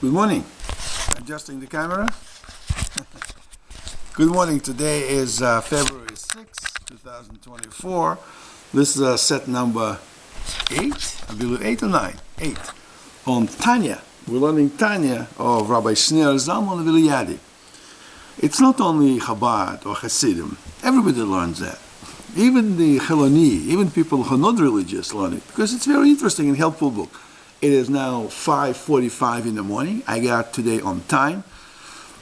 Good morning. Adjusting the camera. Good morning. Today is February 6th, 2024. This is set number 8, I believe 8 or 9? 8. On Tanya. We're learning Tanya of Rabbi Shneur Zalman Viliadi. It's not only Chabad or Hasidim. Everybody learns that. Even the Cheloni, even people who are not religious learn it, because it's very interesting and helpful book. It is now 5:45 in the morning. I got today on time.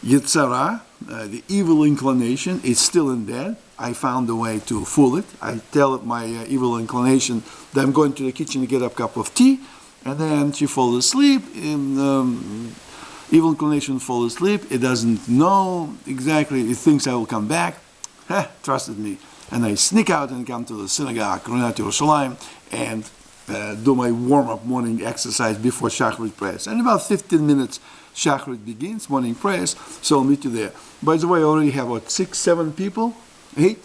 Yitzhara, the evil inclination, is still in bed. I found a way to fool it. I tell my evil inclination that I'm going to the kitchen to get a cup of tea, and then she falls asleep. Evil inclination falls asleep. It doesn't know exactly. It thinks I will come back. Trusted me. And I sneak out and come to the synagogue, Rinat Yerushalem, and do my warm-up morning exercise before Shakrit prayers. And about 15 minutes, Shakrit begins, morning prayers, so I'll meet you there. By the way, I already have, 6, 7 people? 8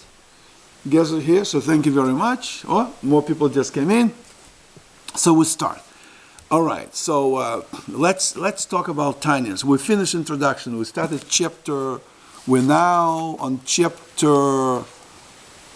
gathered here, so thank you very much. Oh, more people just came in. So we'll start. All right, so let's talk about Tanya. So we finished introduction. We started chapter, we're now on chapter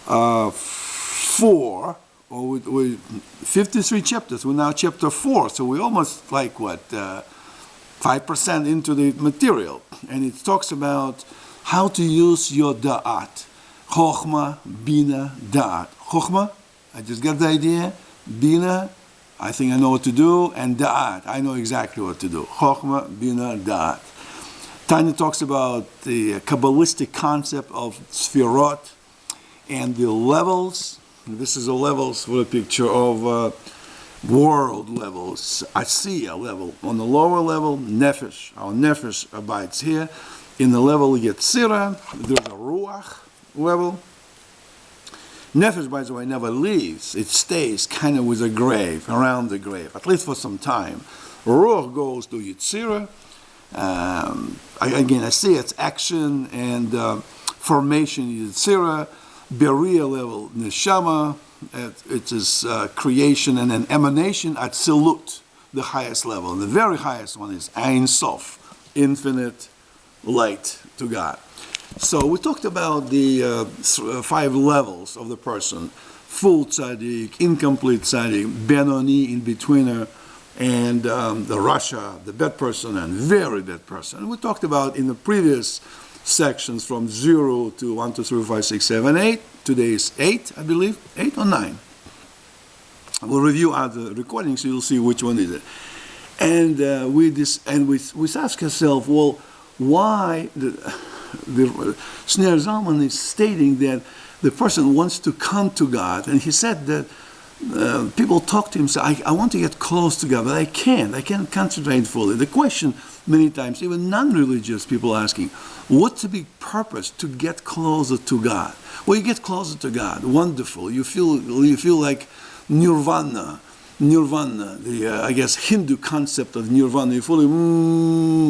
4, or we 53 chapters. We're now chapter 4, so we're almost like 5% into the material, and it talks about how to use your da'at, chokhmah, bina, da'at. Chokhmah, I just got the idea. Bina, I think I know what to do, and da'at, I know exactly what to do. Chokhmah, bina, da'at. Tanya talks about the Kabbalistic concept of sfirot and the levels. This is a levels for a picture of world levels, Asiya level. On the lower level, Nefesh. Our Nefesh abides here. In the level Yetzirah, there's a Ruach level. Nefesh, by the way, never leaves. It stays kind of with a grave, around the grave, at least for some time. Ruach goes to Yetzirah. Again, I see it's action and formation in Yetzirah. Beria level, Neshama, it is creation and an emanation at Silut, the highest level. And the very highest one is Ein Sof, infinite light to God. So we talked about the 5 levels of the person: full tzaddik, incomplete tzaddik, Benoni, in-betweener, and the Rasha, the bad person, and very bad person. And we talked about in the previous sections from 0 to 1, 2, 3, 4, 5, 6, 7, 8. Today is 8, I believe. 8 or 9. We'll review other recordings so you'll see which one is it. And we ask ourselves, well, why the Shneur Zalman is stating that the person wants to come to God, and he said that people talk to him, say, I want to get close to God, but I can't concentrate fully. The question many times, even non-religious people asking, what's the big purpose to get closer to God? Well, you get closer to God, wonderful. You feel like nirvana, the I guess Hindu concept of nirvana. You feel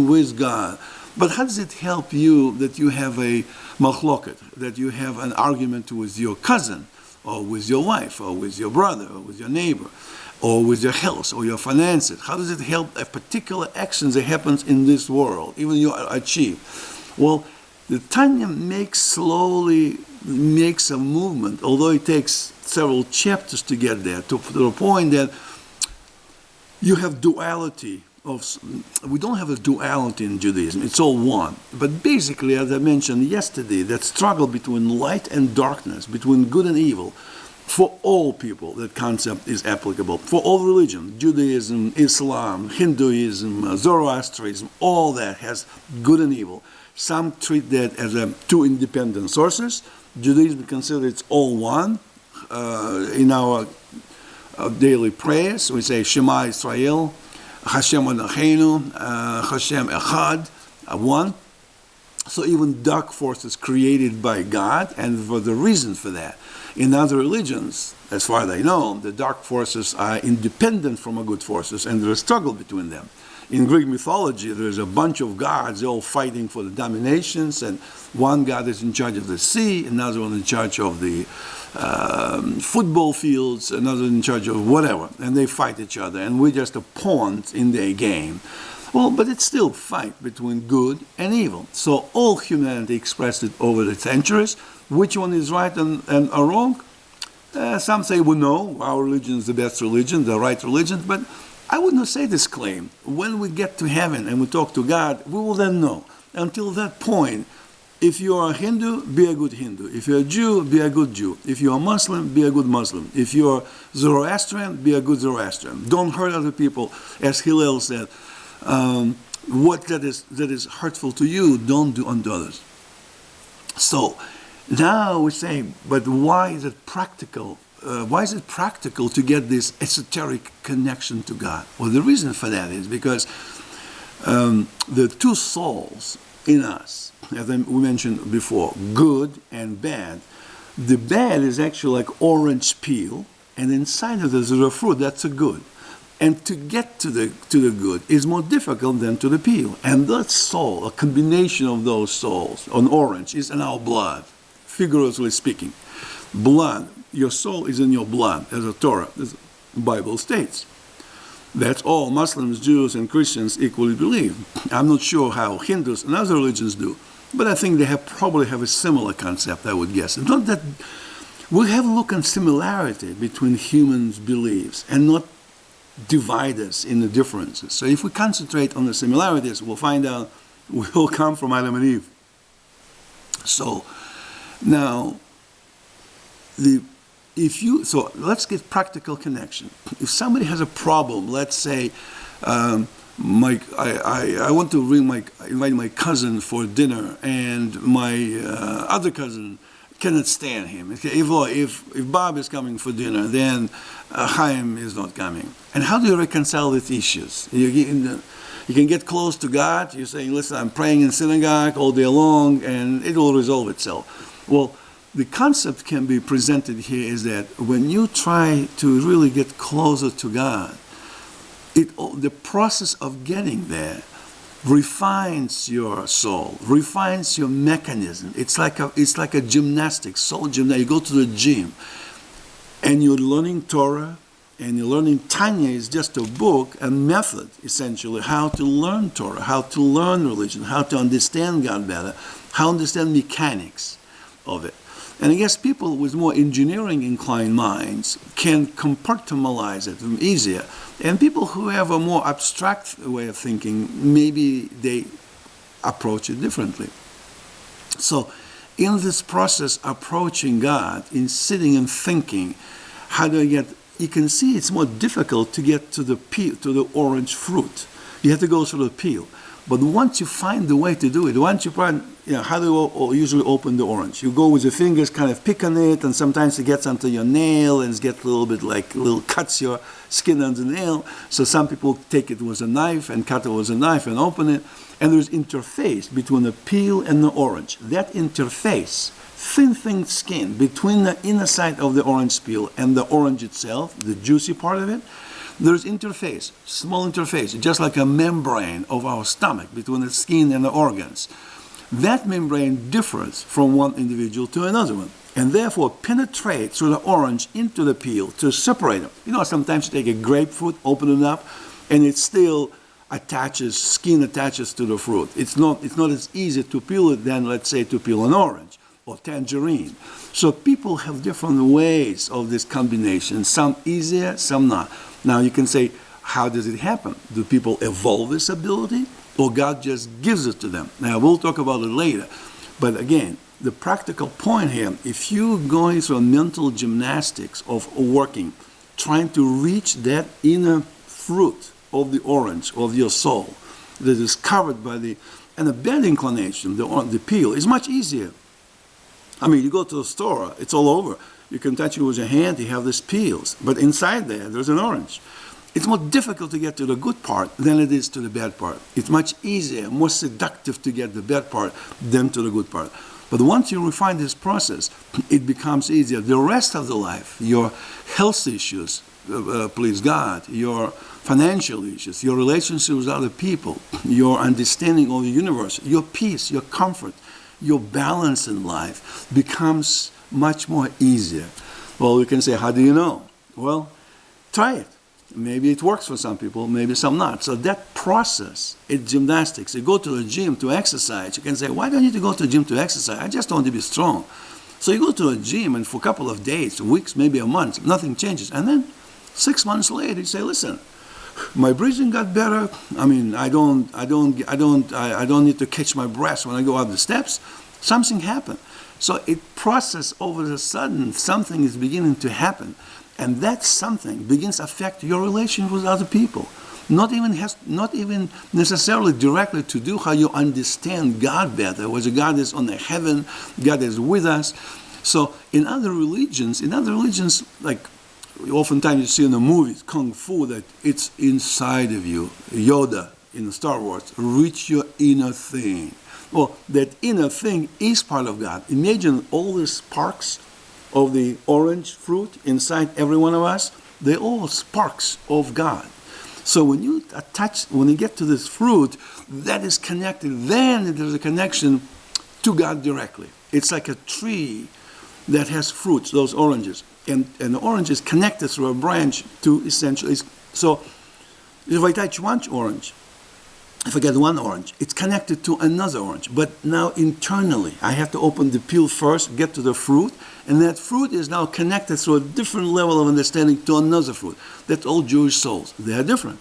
with God. But how does it help you that you have a machloket, that you have an argument with your cousin, or with your wife, or with your brother, or with your neighbor, or with your health, or your finances? How does it help a particular action that happens in this world, even you achieve? Well, the Tanya slowly makes a movement, although it takes several chapters to get there, to the point that you have duality. We don't have a duality in Judaism, it's all one. But basically, as I mentioned yesterday, that struggle between light and darkness, between good and evil, for all people, that concept is applicable. For all religion, Judaism, Islam, Hinduism, Zoroastrianism, all that has good and evil. Some treat that as 2 independent sources. Judaism considers it's all one. In our daily prayers, we say Shema Yisrael, Hashem Eloheinu, Hashem Echad, one. So even dark forces created by God, and for the reason for that. In other religions, as far as I know, the dark forces are independent from the good forces, and there's a struggle between them. In Greek mythology, there's a bunch of gods all fighting for the dominations, and one god is in charge of the sea, another one in charge of the football fields, another in charge of whatever, and they fight each other, and we're just a pawn in their game. Well, but it's still a fight between good and evil. So all humanity expressed it over the centuries. Which one is right and wrong? Some say, well, no, our religion is the best religion, the right religion, but I would not say this claim. When we get to heaven and we talk to God, we will then know. Until that point, if you are a Hindu, be a good Hindu. If you're a Jew, be a good Jew. If you're a Muslim, be a good Muslim. If you're Zoroastrian, be a good Zoroastrian. Don't hurt other people. As Hillel said, what that is hurtful to you, don't do unto others. So now we say, but why is it practical? Why is it practical to get this esoteric connection to God? Well, the reason for that is because the two souls in us, as we mentioned before, good and bad. The bad is actually like orange peel, and inside of this is a fruit, that's a good. And to get to the good is more difficult than to the peel. And that soul, a combination of those souls, an orange, is in our blood, figuratively speaking. Blood, your soul is in your blood, as the Torah, as the Bible states. That's all Muslims, Jews, and Christians equally believe. I'm not sure how Hindus and other religions do, but I think they probably have a similar concept, I would guess. It's not that we have a look at similarity between humans' beliefs and not divide us in the differences. So if we concentrate on the similarities, we'll find out we all come from Adam and Eve. So now, so let's get practical connection. If somebody has a problem, let's say, I want to invite my cousin for dinner, and my other cousin cannot stand him. If Bob is coming for dinner, then Chaim is not coming. And how do you reconcile these issues? You can get close to God. You're saying, listen, I'm praying in synagogue all day long, and it will resolve itself. Well, the concept can be presented here is that when you try to really get closer to God, the process of getting there refines your soul, refines your mechanism. It's like a gymnastics, soul gymnastics. You go to the gym, and you're learning Torah, and you're learning Tanya is just a book, a method, essentially, how to learn Torah, how to learn religion, how to understand God better, how to understand mechanics of it. And I guess people with more engineering-inclined minds can compartmentalize it easier. And people who have a more abstract way of thinking, maybe they approach it differently. So in this process, approaching God, in sitting and thinking, how do I get, you can see it's more difficult to get to the peel, to the orange fruit. You have to go through the peel. But once you find the way to do it, once you find, how do you usually open the orange? You go with your fingers, kind of pick on it, and sometimes it gets onto your nail, and it gets a little bit like little cuts your skin on the nail. So some people take it with a knife and cut it with a knife and open it. And there's interface between the peel and the orange. That interface, thin skin between the inner side of the orange peel and the orange itself, the juicy part of it, there's interface, small interface, just like a membrane of our stomach between the skin and the organs. That membrane differs from one individual to another one, and therefore penetrates through the orange into the peel to separate them. You know, sometimes you take a grapefruit, open it up, and it still attaches, skin attaches to the fruit. It's not as easy to peel it than, let's say, to peel an orange or tangerine. So people have different ways of this combination, some easier, some not. Now you can say, how does it happen? Do people evolve this ability, or God just gives it to them? Now we'll talk about it later. But again, the practical point here, if you're going through a mental gymnastics of working, trying to reach that inner fruit of the orange of your soul that is covered by and the bad inclination, the peel, is much easier. I mean, you go to the store, it's all over. You can touch it with your hand, you have these peels. But inside there's an orange. It's more difficult to get to the good part than it is to the bad part. It's much easier, more seductive to get the bad part than to the good part. But once you refine this process, it becomes easier. The rest of the life, your health issues, please God, your financial issues, your relationships with other people, your understanding of the universe, your peace, your comfort, your balance in life becomes much more easier. Well, we can say, how do you know? Well, try it. Maybe it works for some people, maybe some not. So that process, it's gymnastics. You go to the gym to exercise. You can say, why do I need to go to the gym to exercise? I just want to be strong. So you go to a gym, and for a couple of days, weeks, maybe a month, nothing changes. And then 6 months later, you say, listen, my breathing got better. I mean, I don't need to catch my breath when I go up the steps. Something happened. So it process over the sudden, something is beginning to happen. And that something begins to affect your relation with other people. Not even necessarily directly to do how you understand God better, whether God is on the heaven, God is with us. So in other religions, like oftentimes you see in the movies, Kung Fu, that it's inside of you. Yoda in Star Wars, reach your inner thing. Well, that inner thing is part of God. Imagine all the sparks of the orange fruit inside every one of us. They're all sparks of God. So when you get to this fruit, that is connected, then there's a connection to God directly. It's like a tree that has fruits, those oranges. And the orange is connected through a branch to essentially. So if I touch one orange, if I get one orange, it's connected to another orange. But now internally, I have to open the peel first, get to the fruit, and that fruit is now connected through a different level of understanding to another fruit. That's all Jewish souls. They are different.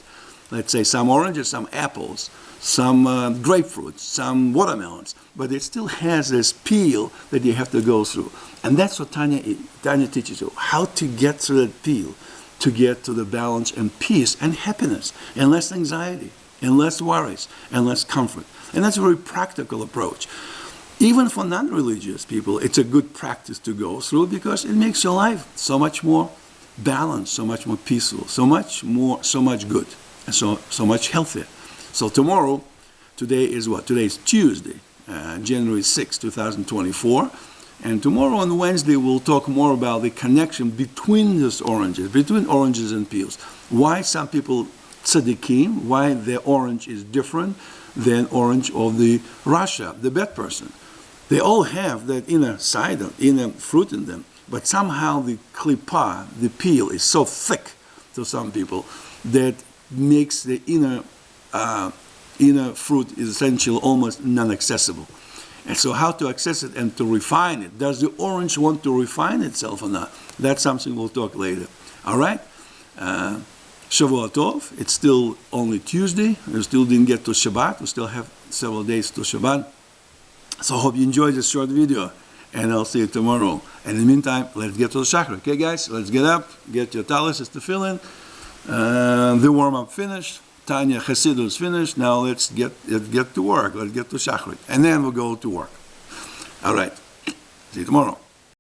Let's say some oranges, some apples, some grapefruits, some watermelons, but it still has this peel that you have to go through. And that's what Tanya teaches you, how to get through that peel, to get to the balance and peace and happiness, and less anxiety, and less worries, and less comfort. And that's a very practical approach. Even for non-religious people, it's a good practice to go through because it makes your life so much more balanced, so much more peaceful, so much good, and so much healthier. So today is what? Today is Tuesday, January 6, 2024. And tomorrow on Wednesday, we'll talk more about the connection between these oranges, between oranges and peels. Why some people tzaddikim, why the orange is different than orange of the Rasha, the bad person. They all have that inner side, inner fruit in them, but somehow the klipa, the peel, is so thick to some people that makes the inner fruit is essentially almost non-accessible. And so how to access it and to refine it? Does the orange want to refine itself or not? That's something we'll talk later. All right? Shavua Tov. It's still only Tuesday. We still didn't get to Shabbat. We still have several days to Shabbat. So I hope you enjoyed this short video, and I'll see you tomorrow. And in the meantime, let's get to the Shakrit. Okay, guys? Let's get up, get your talis to fill in. The warm-up finished. Tanya Chassidus is finished. Now let's get to work. Let's get to Shakrit. And then we'll go to work. All right. See you tomorrow.